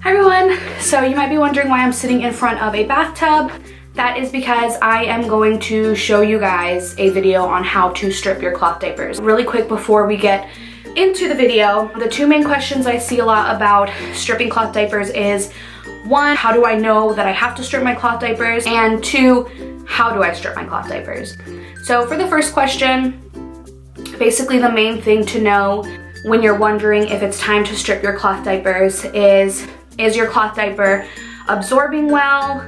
Hi everyone! So you might be wondering why I'm sitting in front of a bathtub. That is because I am going to show you guys a video on how to strip your cloth diapers. Really quick before we get into the video, the two main questions I see a lot about stripping cloth diapers is, one, how do I know that I have to strip my cloth diapers? And two, how do I strip my cloth diapers? So for the first question, basically the main thing to know when you're wondering if it's time to strip your cloth diapers is your cloth diaper absorbing well,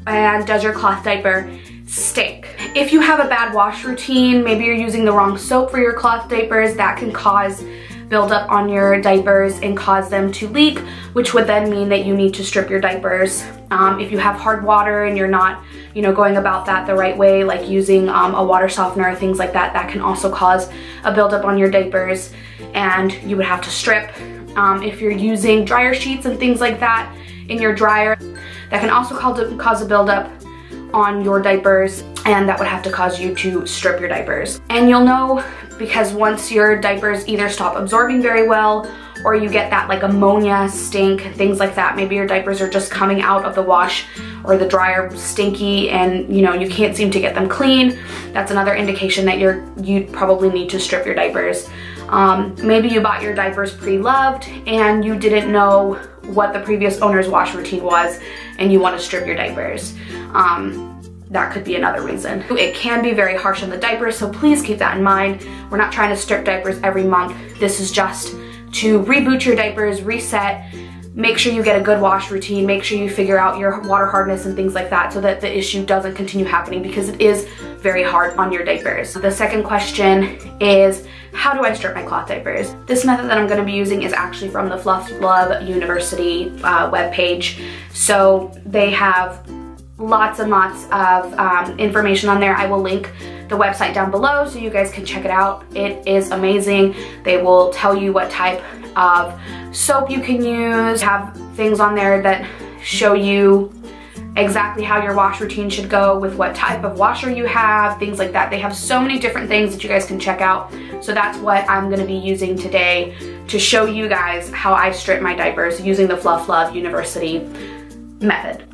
and does your cloth diaper stink? If you have a bad wash routine, maybe you're using the wrong soap for your cloth diapers, that can cause buildup on your diapers and cause them to leak, which would then mean that you need to strip your diapers. If you have hard water and you're not, going about that the right way, like using a water softener, things like that, that can also cause a buildup on your diapers and you would have to strip. If you're using dryer sheets and things like that in your dryer, that can also cause a buildup on your diapers, and that would have to cause you to strip your diapers. And you'll know because once your diapers either stop absorbing very well or you get that like ammonia stink, things like that, maybe your diapers are just coming out of the wash or the dryer stinky and you can't seem to get them clean, that's another indication that you probably need to strip your diapers. Maybe you bought your diapers pre-loved and you didn't know what the previous owner's wash routine was and you want to strip your diapers. That could be another reason. It can be very harsh on the diapers, so please keep that in mind. We're not trying to strip diapers every month. This is just to reboot your diapers, reset, make sure you get a good wash routine, make sure you figure out your water hardness and things like that so that the issue doesn't continue happening, because it is very hard on your diapers. The second question is, how do I strip my cloth diapers? This method that I'm going to be using is actually from the Fluff University webpage. So they have lots and lots of information on there. I will link the website down below so you guys can check it out. It is amazing. They will tell you what type of soap you can use, have things on there that show you exactly how your wash routine should go with what type of washer you have, things like that. They have so many different things that you guys can check out. So that's what I'm going to be using today to show you guys how I strip my diapers using the Fluff University method.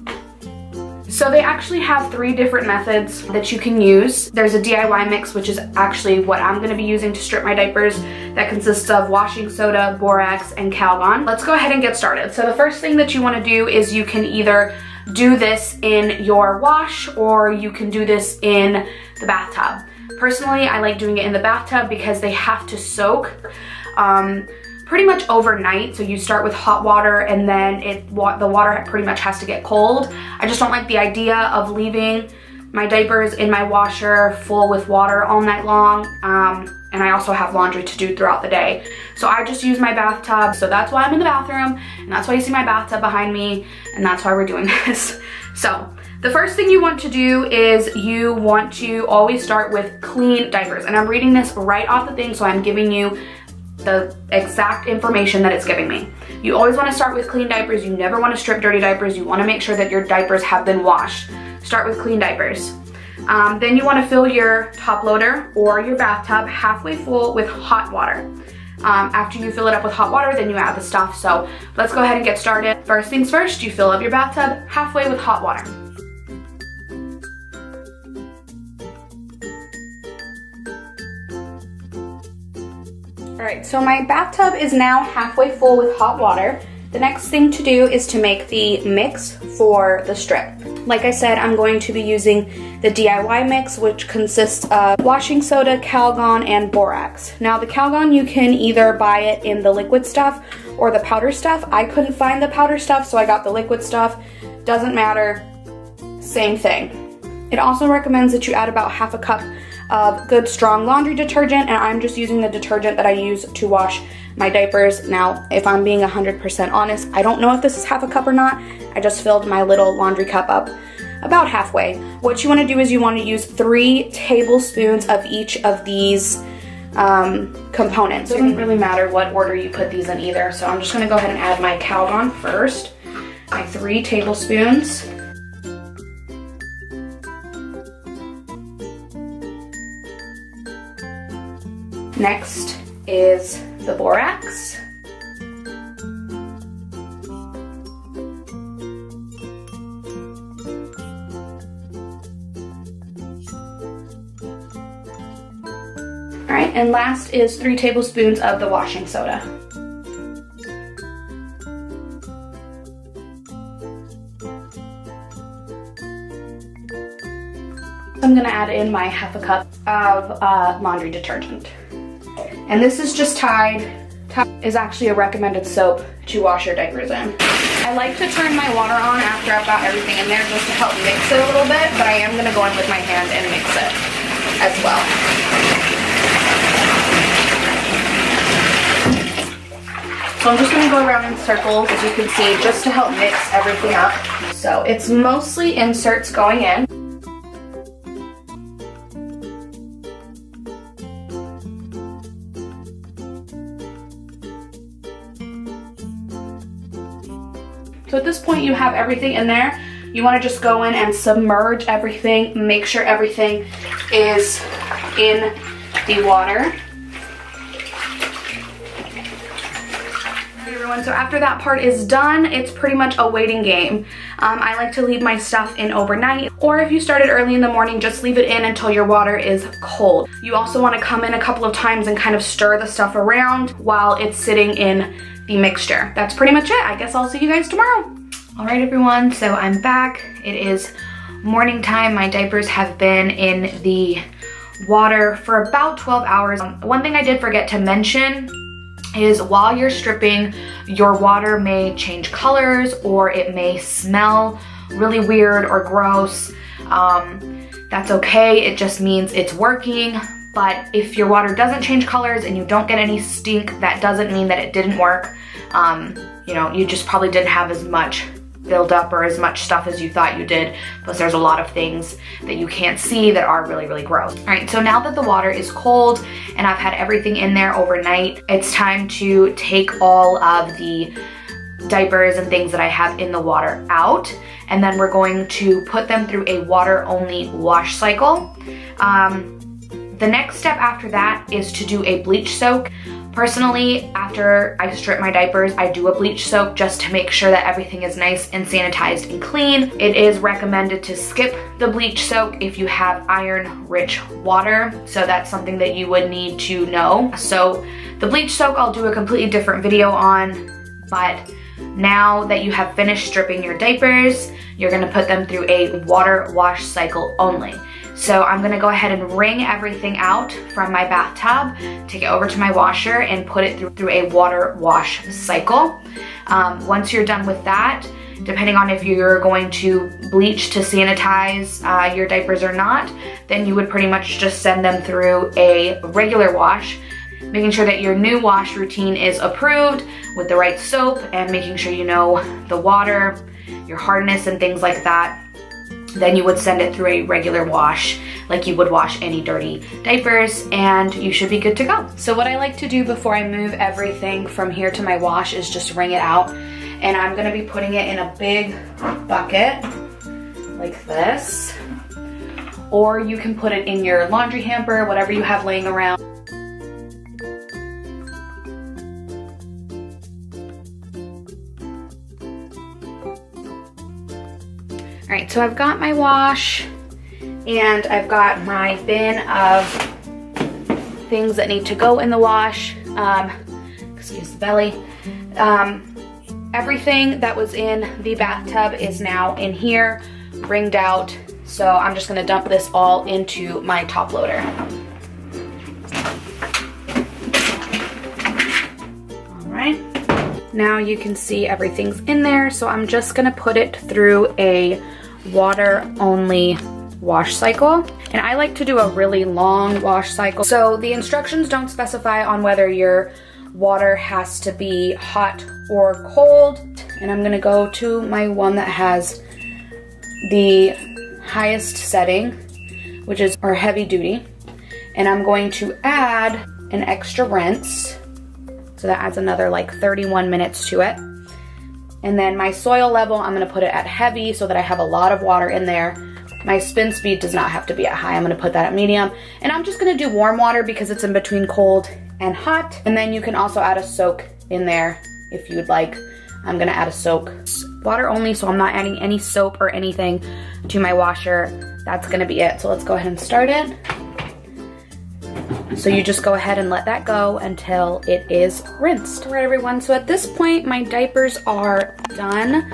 So they actually have 3 different methods that you can use. There's a DIY mix, which is actually what I'm going to be using to strip my diapers, that consists of washing soda, borax, and Calgon. Let's go ahead and get started. So the first thing that you want to do is you can either do this in your wash or you can do this in the bathtub. Personally, I like doing it in the bathtub because they have to soak pretty much overnight. So you start with hot water and then the water pretty much has to get cold. I just don't like the idea of leaving my diapers in my washer full with water all night long. And I also have laundry to do throughout the day. So I just use my bathtub. So that's why I'm in the bathroom, and that's why you see my bathtub behind me, and that's why we're doing this. So the first thing you want to do is you want to always start with clean diapers. And I'm reading this right off the thing, so I'm giving you the exact information that it's giving me. You always want to start with clean diapers. You never want to strip dirty diapers. You want to make sure that your diapers have been washed. Start with clean diapers. Then you want to fill your top loader or your bathtub halfway full with hot water. After you fill it up with hot water, then you add the stuff. So let's go ahead and get started. First things first, you fill up your bathtub halfway with hot water. Alright, so my bathtub is now halfway full with hot water. The next thing to do is to make the mix for the strip. Like I said, I'm going to be using the DIY mix, which consists of washing soda, Calgon, and borax. Now the Calgon, you can either buy it in the liquid stuff or the powder stuff. I couldn't find the powder stuff, so I got the liquid stuff. Doesn't matter, same thing. It also recommends that you add about half a cup of good strong laundry detergent, and I'm just using the detergent that I use to wash my diapers. Now, if I'm being 100% honest, I don't know if this is half a cup or not. I just filled my little laundry cup up about halfway. What you want to do is you want to use 3 tablespoons of each of these components. It doesn't really matter what order you put these in either, so I'm just going to go ahead and add my Calgon first. My 3 tablespoons. Next is the borax. All right, and last is 3 tablespoons of the washing soda. I'm gonna add in my half a cup of laundry detergent. And this is just Tide. Tide is actually a recommended soap to wash your diapers in. I like to turn my water on after I've got everything in there just to help mix it a little bit, but I am gonna go in with my hand and mix it as well. So I'm just gonna go around in circles, as you can see, just to help mix everything up. So it's mostly inserts going in. So at this point you have everything in there. You want to just go in and submerge everything, make sure everything is in the water. Everyone, so after that part is done, it's pretty much a waiting game. I like to leave my stuff in overnight, or if you started early in the morning, just leave it in until your water is cold. You also want to come in a couple of times and kind of stir the stuff around while it's sitting in the mixture. That's pretty much it. I guess I'll see you guys tomorrow. All right, everyone, so I'm back. It is morning time. My diapers have been in the water for about 12 hours. One thing I did forget to mention is while you're stripping, your water may change colors or it may smell really weird or gross. That's okay. It just means it's working. But if your water doesn't change colors and you don't get any stink, that doesn't mean that it didn't work. You know, you just probably didn't have as much build up or as much stuff as you thought you did. Plus there's a lot of things that you can't see that are really, really gross. All right, so now that the water is cold and I've had everything in there overnight, it's time to take all of the diapers and things that I have in the water out. And then we're going to put them through a water-only wash cycle. The next step after that is to do a bleach soak. Personally, after I strip my diapers, I do a bleach soak just to make sure that everything is nice and sanitized and clean. It is recommended to skip the bleach soak if you have iron-rich water, so that's something that you would need to know. So the bleach soak I'll do a completely different video on, but now that you have finished stripping your diapers, you're gonna put them through a water wash cycle only. So I'm gonna go ahead and wring everything out from my bathtub, take it over to my washer and put it through a water wash cycle. Once you're done with that, depending on if you're going to bleach to sanitize your diapers or not, then you would pretty much just send them through a regular wash, making sure that your new wash routine is approved with the right soap and making sure you know the water, your hardness and things like that. Then you would send it through a regular wash like you would wash any dirty diapers, and you should be good to go. So what I like to do before I move everything from here to my wash is just wring it out. And I'm gonna be putting it in a big bucket like this. Or you can put it in your laundry hamper, whatever you have laying around. All right, so I've got my wash and I've got my bin of things that need to go in the wash. Excuse the belly. Everything that was in the bathtub is now in here, wringed out. So I'm just gonna dump this all into my top loader. All right, now you can see everything's in there. So I'm just gonna put it through a water only wash cycle. And I like to do a really long wash cycle. So the instructions don't specify on whether your water has to be hot or cold. And I'm gonna go to my one that has the highest setting, which is our heavy duty. And I'm going to add an extra rinse. So that adds another like 31 minutes to it. And then my soil level, I'm gonna put it at heavy so that I have a lot of water in there. My spin speed does not have to be at high. I'm gonna put that at medium. And I'm just gonna do warm water because it's in between cold and hot. And then you can also add a soak in there if you'd like. I'm gonna add a soak. Water only, so I'm not adding any soap or anything to my washer. That's gonna be it. So let's go ahead and start it. So you just go ahead and let that go until it is rinsed. All right, everyone, so at this point, my diapers are done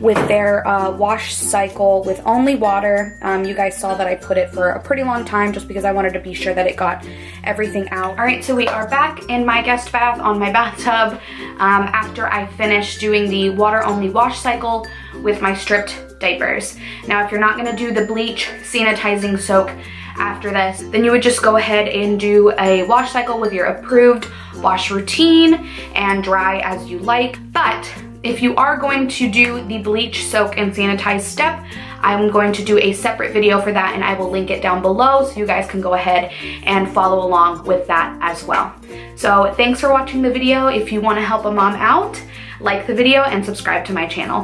with their wash cycle with only water. You guys saw that I put it for a pretty long time just because I wanted to be sure that it got everything out. All right, so we are back in my guest bath on my bathtub after I finished doing the water only wash cycle with my stripped diapers. Now, if you're not gonna do the bleach sanitizing soak after this, then you would just go ahead and do a wash cycle with your approved wash routine and dry as you like. But if you are going to do the bleach, soak, and sanitize step, I'm going to do a separate video for that, and I will link it down below so you guys can go ahead and follow along with that as well. So thanks for watching the video. If you want to help a mom out, like the video and subscribe to my channel.